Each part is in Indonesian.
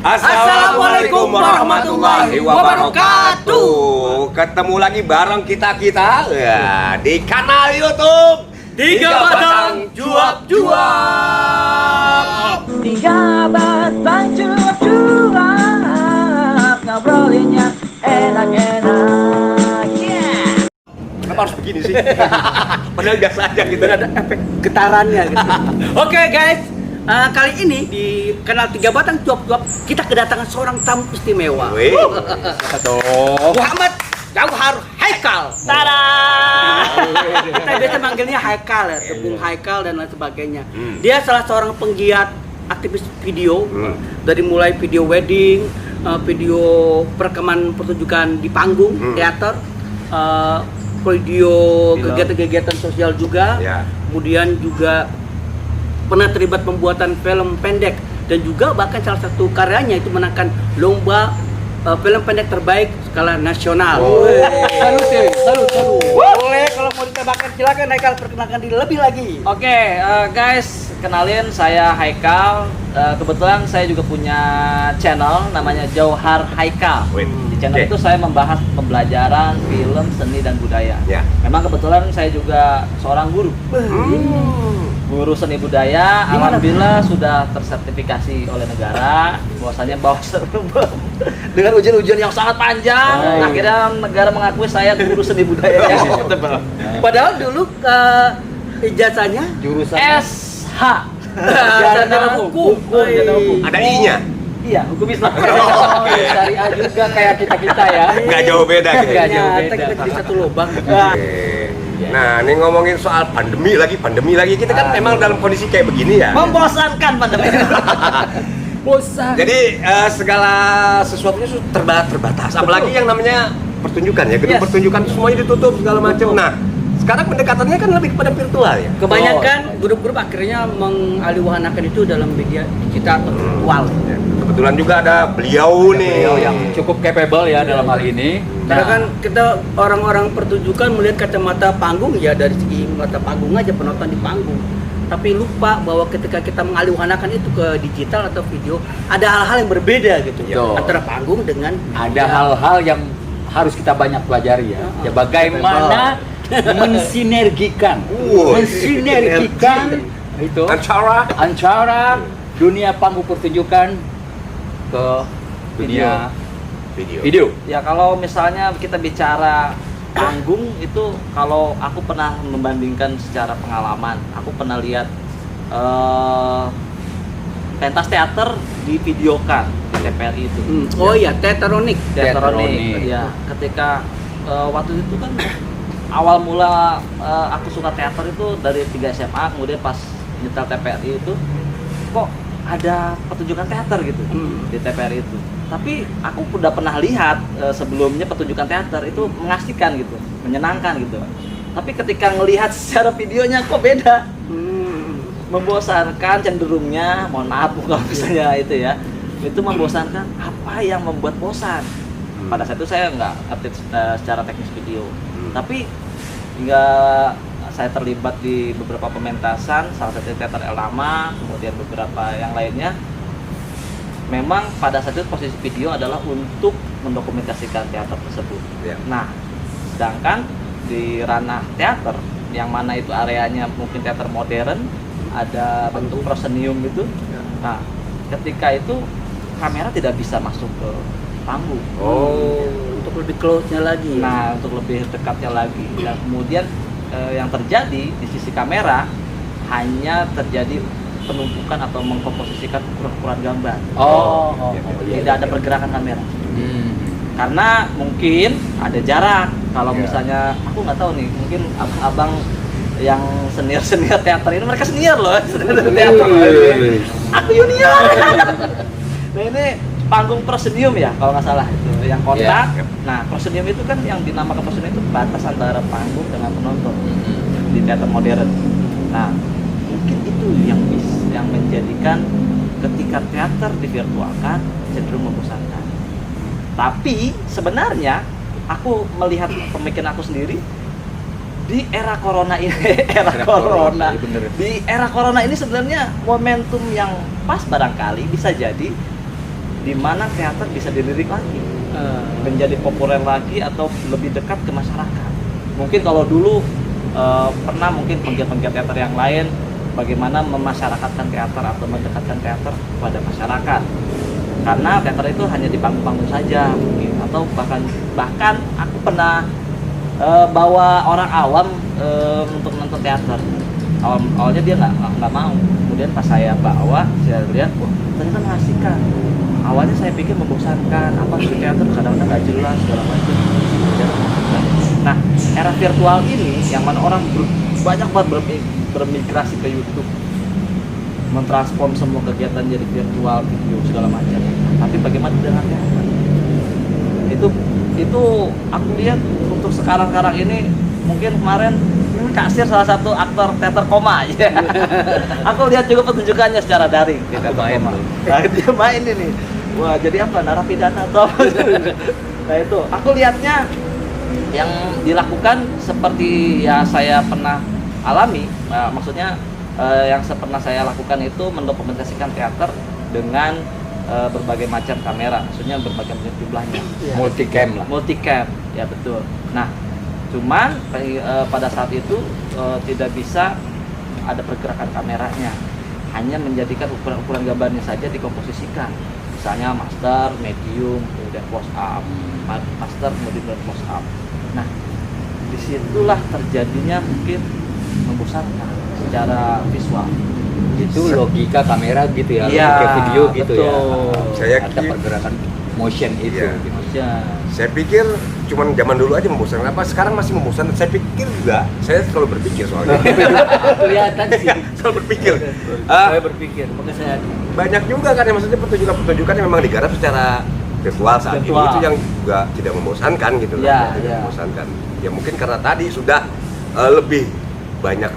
Assalamualaikum warahmatullahi wabarakatuh. Ketemu lagi bareng kita ya, di kanal YouTube Tiga Batang Cuap-Cuap. Tiga batang cuap-cuap, ngobrolinnya enak-enak. Yeah. Kenapa harus begini sih? Padahal biasa aja gitu, ada efek getarannya gitu. Oke guys, kali ini di kanal Tiga Batang Cuap-Cuap kita kedatangan seorang tamu istimewa. Wih, Muhammad Jauhar Haikal. Tada! Kita biasa manggilnya Haikal ya, Tepung Haikal dan lain sebagainya. Dia salah seorang penggiat aktivis video, dari mulai video wedding, video perekaman pertunjukan di panggung, teater, video kegiatan-kegiatan sosial juga, kemudian juga pernah terlibat pembuatan film pendek dan juga bahkan salah satu karyanya itu menangkan lomba film pendek terbaik skala nasional. Salut. Boleh kalau mau ditambahkan silakan Haikal, perkenalkan diri lebih lagi. Oke, guys, kenalin saya Haikal. Kebetulan saya juga punya channel namanya Jauhar Haikal. Di channel itu saya membahas pembelajaran film, seni dan budaya. Memang kebetulan saya juga seorang guru. Guru seni budaya, alhamdulillah sudah tersertifikasi oleh negara bahwasanya dengan ujian-ujian yang sangat panjang, akhirnya negara mengakui saya guru seni budaya. Padahal dulu ijazahnya jurusan SH. Sarjana hukum. ada I-nya. Iya, hukum Islam. Syariah juga kayak kita ya. Nggak jauh beda kayaknya. Kita di satu lubang. Nah, ini ngomongin soal pandemi lagi. Kita kan memang dalam kondisi kayak begini ya. Membosankan pandemi. Bosan. Jadi segala sesuatunya terbatas. Apalagi yang namanya pertunjukan ya, gedung pertunjukan semuanya ditutup segala macam. Nah, sekarang pendekatannya kan lebih kepada virtual ya. Kebanyakan grup-grup akhirnya mengaliwahanakan itu dalam media digital atau virtual. Kebetulan juga ada beliau yang cukup capable ya dalam hal ini. Karena kan kita orang-orang pertunjukan melihat kacamata panggung ya dari segi mata panggung aja, penonton di panggung. Tapi lupa bahwa ketika kita mengaliwahanakan itu ke digital atau video, ada hal-hal yang berbeda gitu antara panggung dengan ada hal-hal yang harus kita banyak pelajari ya. Ya bagaimana mensinergikan itu antara dunia panggung pertunjukan ke dunia video. Ya kalau misalnya kita bicara panggung itu, kalau aku pernah membandingkan secara pengalaman, aku pernah lihat pentas teater divideokan di TPRI itu. Oh iya, teateronik. Ya, ketika waktu itu kan awal mula aku suka teater itu dari 3 SMA, kemudian pas nyetel TPRI itu kok ada pertunjukan teater gitu di TPRI itu. Tapi aku udah pernah lihat sebelumnya pertunjukan teater itu mengasihkan gitu, menyenangkan gitu. Tapi ketika ngelihat secara videonya kok beda, membosankan cenderungnya. Mohon maaf kalau misalnya itu ya, itu membosankan. Apa yang membuat bosan? Pada saat itu saya nggak update secara teknis video, tapi hingga saya terlibat di beberapa pementasan, salah satu teater El Lama, kemudian beberapa yang lainnya. Memang pada saat itu posisi video adalah untuk mendokumentasikan teater tersebut. Nah, sedangkan di ranah teater, yang mana itu areanya mungkin teater modern, ada bentuk proscenium gitu. Nah, ketika itu kamera tidak bisa masuk ke panggung. Untuk lebih close-nya lagi. Nah, untuk lebih dekatnya lagi. Dan kemudian yang terjadi di sisi kamera hanya terjadi penumpukan atau mengkomposisikan ukuran gambar. Tidak ada pergerakan kamera. Karena mungkin ada jarak. Kalau misalnya aku nggak tahu nih, mungkin abang yang senior teater ini, mereka senior loh, teater. Aku junior. Nah, ini panggung proscenium ya kalau nggak salah itu yang kontak. Nah, proscenium itu kan yang dinamakan proscenium itu batas antara panggung dengan penonton di teater modern. Nah, mungkin itu yang menjadikan ketika teater divirtualkan cenderung membosankan. Tapi sebenarnya aku melihat pemikiran aku sendiri di era corona ini, di era corona ini sebenarnya momentum yang pas barangkali bisa jadi di mana teater bisa dilirik lagi, menjadi populer lagi atau lebih dekat ke masyarakat. Mungkin kalau dulu pernah mungkin penggiat-penggiat teater yang lain bagaimana memasyarakatkan teater atau mendekatkan teater kepada masyarakat. Karena teater itu hanya di panggung-panggung saja mungkin, atau bahkan aku pernah bawa orang awam untuk nonton teater. Awalnya dia nggak mau, kemudian pas saya bawa, saya lihat, wah ternyata mengasihkan. Awalnya saya pikir membosankan, apa sih teater kadang-kadang nggak jelas segala macam. Nah, era virtual ini yang mana orang banyak banget bermigrasi ke YouTube, mentransform semua kegiatan jadi virtual, video segala macam. Tapi bagaimana dengan teater? Itu aku lihat untuk sekarang ini mungkin kemarin Kasir salah satu aktor teater koma ya. Aku lihat juga pertunjukannya secara daring di teater koma. Nah, dia main ini. Wah, jadi apa? Narapidana atau apa? Nah, itu aku lihatnya yang dilakukan seperti ya saya pernah alami, maksudnya yang pernah saya lakukan itu mendokumentasikan teater dengan berbagai macam kamera, maksudnya berbagai macam jumlahnya. Multicam lah. Multicam, ya betul. Nah, cuman pada saat itu tidak bisa ada pergerakan kameranya, hanya menjadikan ukuran-ukuran gambarnya saja dikomposisikan. Misalnya master, medium, kemudian close up, master, kemudian close up. Nah, disitulah terjadinya mungkin membosankan secara visual. Itu logika kamera gitu ya, Iya, logika video gitu betul. ya. Saya Ada pergerakan motion itu. Iya. Gitu. Ya. Saya pikir cuman zaman dulu aja membosankan, apa sekarang masih membosankan. Saya pikir juga, saya selalu berpikir soalnya. Kelihatan sih. Selalu berpikir. Saya berpikir, makanya saya Banyak juga kan yang maksudnya pertunjukan yang memang digarap secara virtual saat ini Virtual. itu yang juga tidak membosankan gitu loh. Iya, Tidak iya. membosankan. Ya mungkin karena tadi sudah lebih banyak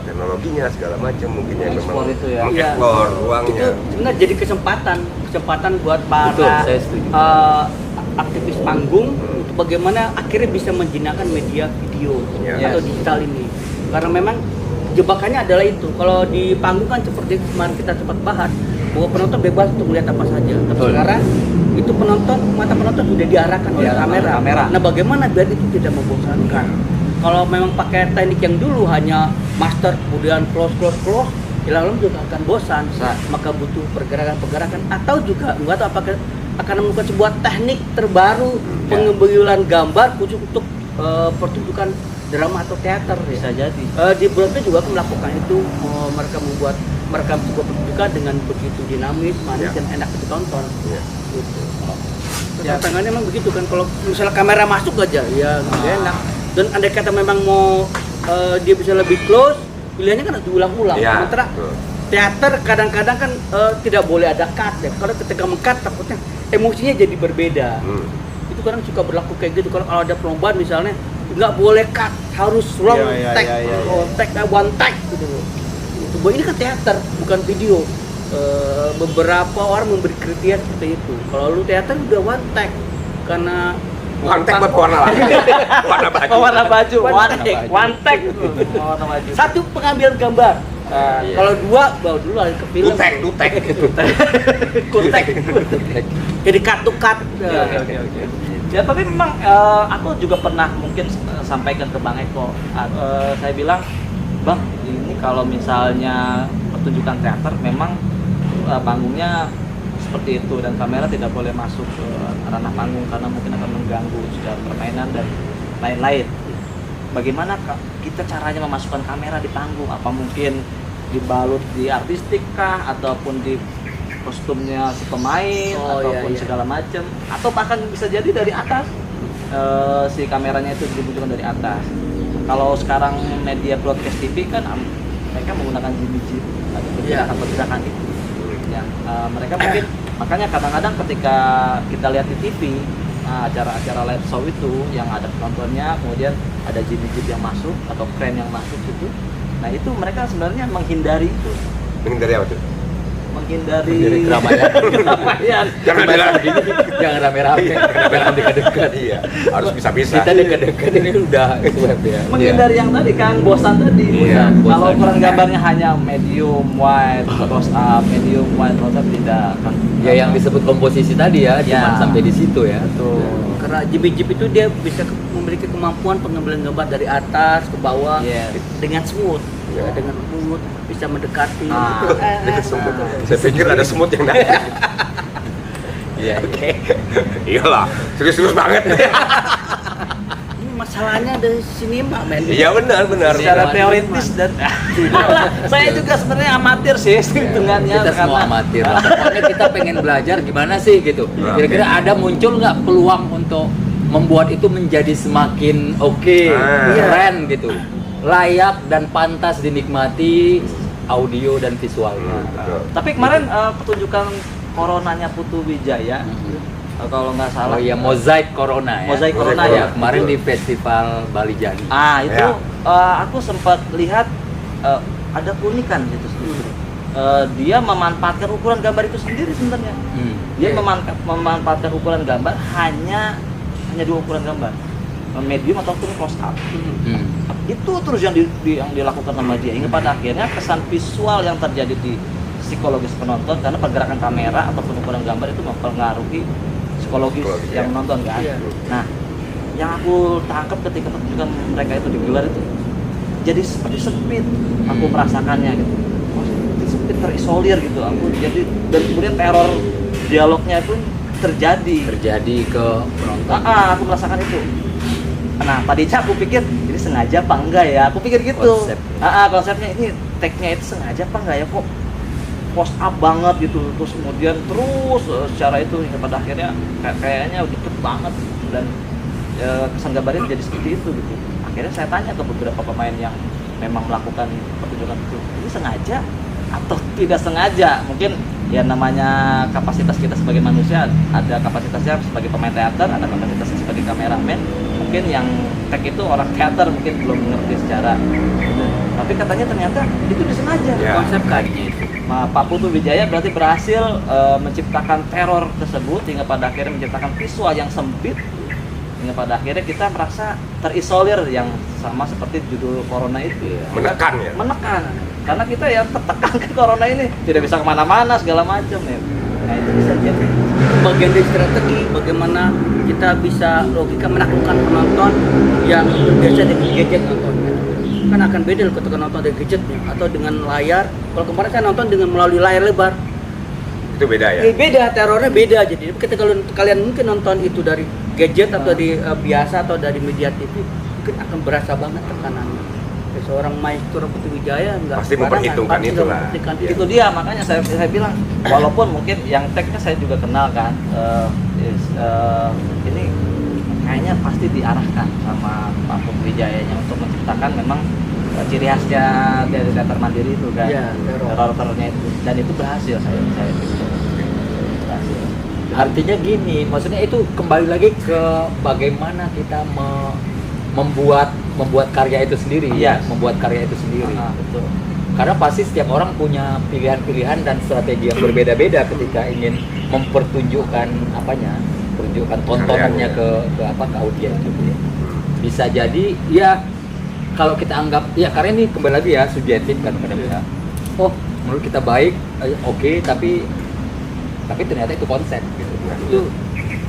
teknologinya segala macam mungkin yang memang Mengeksplor itu ya. mengeksplor itu ruangnya. sebenarnya jadi kesempatan buat para Betul, saya setuju. aktivis panggung untuk bagaimana akhirnya bisa menjinakkan media video Yes. atau digital ini, karena memang jebakannya adalah itu. Kalau di panggung kan seperti kemarin kita sempat bahas bahwa penonton bebas untuk melihat apa saja, tapi Betul. sekarang itu mata penonton sudah diarahkan oleh Diarahkan kamera. kamera. Nah, bagaimana biar itu tidak membosankan? Kalau memang pakai teknik yang dulu hanya master kemudian close, ya lama juga akan bosan. Maka butuh pergerakan atau juga enggak tahu apakah akan menemukan sebuah teknik terbaru pengembangan gambar khusus untuk pertunjukan drama atau teater ya. Bisa jadi. Di Broadway juga akan melakukan itu. Mereka membuat sebuah pertunjukan dengan begitu dinamis, manis dan enak ditonton. Iya. Gitu. Tantangannya memang begitu kan, kalau misalnya kamera masuk aja ya nggak enak. Dan andai kata memang mau dia bisa lebih close, pilihannya kan harus diulang-ulang. Iya, Sementara betul. teater kadang-kadang kan tidak boleh ada cut ya. Kalau ketika meng-cut takutnya emosinya jadi berbeda. Itu kadang suka berlaku kayak gitu. Kalau ada perlombaan misalnya nggak boleh cut, harus long take, one take gitu loh. Bahwa ini kan teater, bukan video. Beberapa orang memberi kriteria seperti itu. Kalau lu teater udah one take, karena One take buat warna lagi. Warna baju. Warna baju, One take. one take. Warna baju. satu pengambilan gambar. Kalau dua, bawa dulu lari ke film. Dutek. Kutek. Jadi cut to cut. Oke. Ya tapi memang aku juga pernah mungkin sampaikan ke Bang Eko. Saya bilang, Bang, ini kalau misalnya pertunjukan teater memang panggungnya seperti itu dan kamera tidak boleh masuk ke ranah panggung karena mungkin akan mengganggu secara permainan dan lain-lain. Bagaimana kita caranya memasukkan kamera di panggung? Apa mungkin dibalut di artistik kah ataupun di kostumnya si pemain ataupun segala macam, atau bahkan bisa jadi dari atas si kameranya itu dibutuhkan dari atas. Kalau sekarang media broadcast TV kan mereka menggunakan jimmy-jim atau pergerakan itu yang mereka mungkin makanya kadang-kadang ketika kita lihat di TV acara-acara live show itu yang ada penontonnya kemudian ada jimmy-jim yang masuk atau crane yang masuk gitu. Nah itu mereka sebenarnya menghindari itu. Menghindari apa tuh? menghindari Dari keramaian. keramaian. Jangan Begini, jangan rame-rame, jangan dekat-dekat. Iya, harus bisa-bisa. Kita dekat-dekat ini udah itu web ya. Menghindari yang tadi kan bosan tadi. Iya, Kalau bosan. ukuran gambarnya hanya medium wide, close up, medium wide, close up tidak akan. Ya yang disebut komposisi tadi ya, cuma Ya. sampai di situ ya. Betul. Karena jeep itu dia bisa memiliki kemampuan pengambilan gambar dari atas ke bawah Yes. dengan smooth, Ya. dengan smooth bisa mendekati. Ah. Dengan semut. Saya pikir ada semut yang datang. Iya. Oke. Iyalah, serius-serius banget. Ini masalahnya dari sinema, men. Iya benar. Secara Iya. teoritis dan saya juga sebenarnya amatir sih hitungannya Kita semua amatir lah. Pokoknya kita pengen belajar gimana sih gitu. Kira-kira ada muncul nggak peluang untuk membuat itu menjadi semakin oke, Ah. keren gitu, layak dan pantas dinikmati audio dan visualnya. Betul. Tapi kemarin pertunjukan coronanya Putu Wijaya kalau nggak salah. Oh iya, mozaik corona ya. Mozaik Corona ya. ya. Kemarin di festival Bali Jani. Itu Ya. aku sempat lihat ada keunikan gitu. Dia memanfaatkan ukuran gambar itu sendiri sebenarnya. Dia memanfaatkan ukuran gambar hanya dua ukuran gambar, medium ataupun close up. Itu terus yang dilakukan sama dia hingga pada akhirnya kesan visual yang terjadi di psikologis penonton, karena pergerakan kamera ataupun ukuran gambar itu mempengaruhi psikologis yang menonton kan. Iya. Nah, yang aku tangkap ketika pertunjukan mereka itu digelar itu jadi seperti sempit, aku merasakannya gitu. Oh, seperti sempit, terisolir gitu. Aku jadi, dan kemudian teror dialognya pun terjadi ke penonton. aku merasakan itu. Nah, tadinya aku pikir ini sengaja apa enggak ya? Aku pikir gitu. Konsep. Konsepnya ini take-nya itu sengaja apa enggak ya, kok post up banget gitu. Terus kemudian secara itu hingga pada akhirnya kayaknya deket banget dan kesan gambarnya jadi seperti itu gitu. Akhirnya saya tanya ke beberapa pemain yang memang melakukan pertunjukan itu, ini sengaja atau tidak sengaja? Mungkin ya namanya kapasitas kita sebagai manusia, ada kapasitasnya sebagai pemain teater, ada kapasitasnya sebagai kameramen. Mungkin yang tag itu orang teater mungkin belum mengerti secara, tapi katanya ternyata itu disengaja. Ya. Konsep kajian itu. Pak Putu Wijaya berarti berhasil menciptakan teror tersebut hingga pada akhirnya menciptakan visual yang sempit hingga pada akhirnya kita merasa terisolir, yang sama seperti judul Corona itu. Menekan ya. Menekan, karena kita ya tertekan ke Corona ini, tidak bisa kemana-mana segala macam ya. Nah itu bisa jadi Bagian dari strategi bagaimana kita bisa logika menaklukkan penonton yang biasa dengan gadget nontonnya. Kan akan beda kalau ketika nonton dari gadgetnya atau dengan layar. Kalau kemarin saya nonton dengan melalui layar lebar. Itu beda ya. Beda, terornya beda. Jadi ketika kalian mungkin nonton itu dari gadget atau dari biasa atau dari media TV, mungkin akan berasa banget tekanannya. Seorang maestro Putu Wijaya nggak Pasti sembarangan, memperhitungkan pasti itu lah. memperhitungkan Iya. itu dia, makanya saya bilang walaupun mungkin yang tagnya saya juga kenal kan, ini kayaknya pasti diarahkan sama Pak Putu Wijayanya untuk menciptakan memang ciri khasnya dari teater mandiri itu kan. Iya, terornya itu, dan itu berhasil saya berhasil. Artinya gini, maksudnya itu kembali lagi ke bagaimana kita membuat karya itu sendiri, Yes. membuat karya itu sendiri. Betul. Karena pasti setiap orang punya pilihan-pilihan dan strategi yang berbeda-beda ketika ingin mempertunjukkan pertunjukan tontonannya ke audiens gitu ya. Bisa jadi ya kalau kita anggap ya, karena ini kembali lagi ya subjektif kan kadang-kadang. Oh, menurut kita baik, oke, tapi ternyata itu konsep gitu.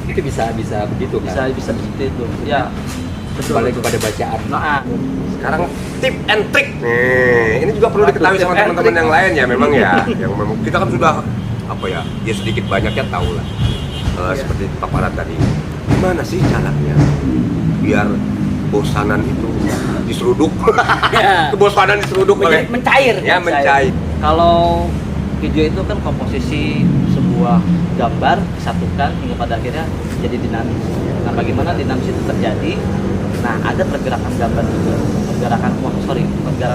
Itu bisa begitu kan. Bisa seperti itu. Ya, Kembali kepada bacaan. nah, Sekarang tip and trick. Nih, ini juga perlu diketahui sama Tip and teman-teman trick. yang lain ya, memang ya. Yang memang kita kan sudah ya sedikit banyaknya tahu lah. Seperti paparan tadi. Gimana sih caranya biar bosanan itu diseruduk? Ya. Kebosanan diseruduk oleh Mencair. ya mencair. kalau video itu kan komposisi sebuah gambar disatukan hingga pada akhirnya jadi dinamis. Nah, bagaimana dinamis itu terjadi? Nah, ada pergerakan gambar juga, pergerakan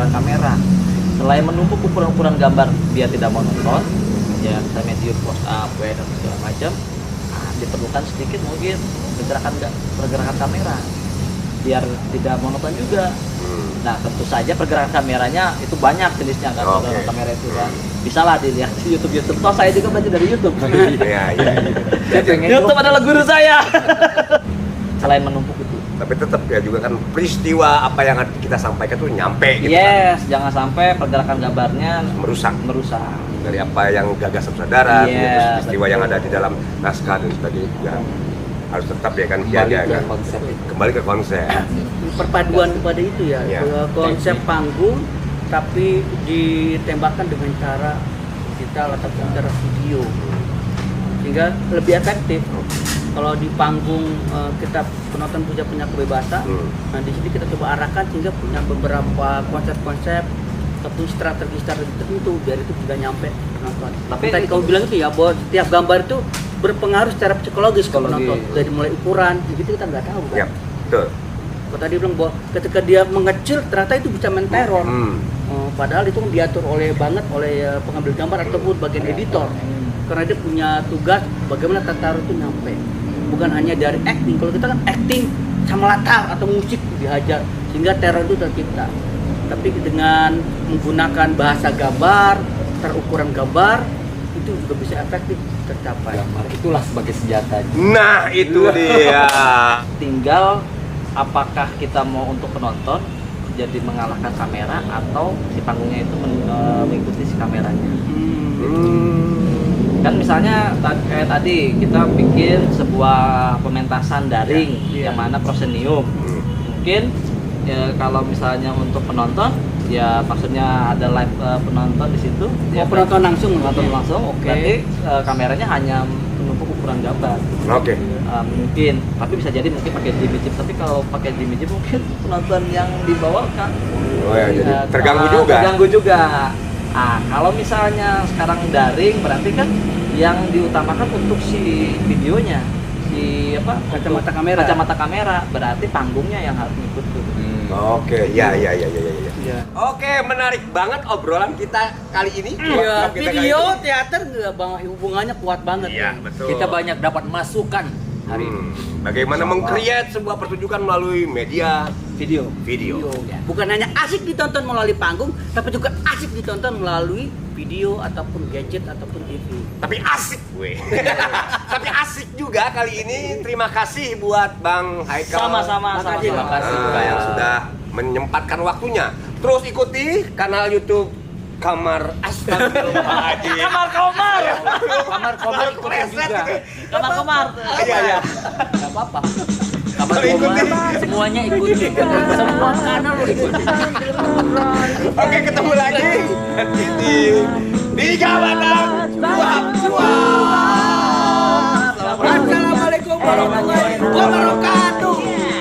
kamera. Selain menumpuk ukuran-ukuran gambar biar tidak monoton, ya misalnya medium, close up, wide dan segala macam, diperlukan sedikit mungkin pergerakan kamera. biar tidak monoton juga. Nah, tentu saja pergerakan kameranya itu banyak jenisnya kan, pergerakan kamera itu kan. Bisalah dilihat di YouTube. Toh saya juga belajar dari YouTube. Iya. YouTube adalah guru saya. Selain menumpuk itu. Tapi tetap ya juga kan peristiwa apa yang kita sampaikan tuh nyampe gitu Yes, jangan sampai pergerakan gambarnya merusak dari apa yang gagasan saudara, terus peristiwa yang ada di dalam naskah dan sebagainya juga harus tetap ya kan kembali ke konsep. Perpaduan kepada itu ya, konsep panggung tapi ditembakkan dengan cara digital atau cara video sehingga lebih efektif. Kalau di panggung kita penonton punya kebebasan, nah di sini kita coba arahkan sehingga punya beberapa konsep-konsep atau strategi tertentu biar itu juga nyampe penonton. Tapi tadi kamu bilang itu ya bahwa setiap gambar itu berpengaruh secara psikologis ke penonton, dari mulai ukuran, begitu kita nggak tahu kan. Ya, betul. Kalau tadi bilang bahwa ketika dia mengecil ternyata itu bisa menteror. Padahal itu kan diatur oleh pengambil gambar ataupun bagian editor. Karena dia punya tugas bagaimana tata ruang itu nyampe. Bukan hanya dari acting. Kalau kita kan acting sama latar atau musik dihajar sehingga teror itu tercipta. Tapi dengan menggunakan bahasa gambar, terukuran gambar itu juga bisa efektif tercapai. Gambar itulah sebagai senjata. Nah, itu dia. Tinggal apakah kita mau untuk penonton jadi mengalahkan kamera atau si panggungnya itu mengikuti si kameranya. Kan misalnya kayak tadi kita bikin sebuah pementasan daring yang mana prosenium. Mungkin ya, kalau misalnya untuk penonton ya maksudnya ada live penonton di situ. Penonton langsung. Oke. Berarti kameranya hanya menumpuk ukuran gambar. Oke. Mungkin, tapi bisa jadi mungkin pakai Jimmy Jeep. Tapi kalau pakai Jimmy Jeep mungkin penonton yang dibawakan Jadi terganggu juga. Ah, kalau misalnya sekarang daring berarti kan yang diutamakan untuk si videonya, si kacamata kamera, berarti panggungnya yang harus ikut tuh. Oke, ya. Oke, menarik banget obrolan kita kali ini. Iya, video teater hubungannya kuat banget. Iya, betul. Kita banyak dapat masukan hari ini. Bagaimana meng-create sebuah pertunjukan melalui media Video. Bukan hanya asik ditonton melalui panggung, tapi juga asik ditonton melalui video ataupun gadget ataupun TV. Tapi asik gue. Tapi asik juga kali ini. Terima kasih buat Bang Haikal. Sama-sama. Terima kasih yang sudah menyempatkan waktunya. Terus ikuti kanal YouTube Kamar Astagfirullahaladzim. Kamar komar ikutin juga. Kamar komar. Iya. Gak apa-apa. Kamar Ikuti. komar semuanya ikuti. Semua kanal lo ikuti. Oke, ketemu lagi di Tiga Batang Dua.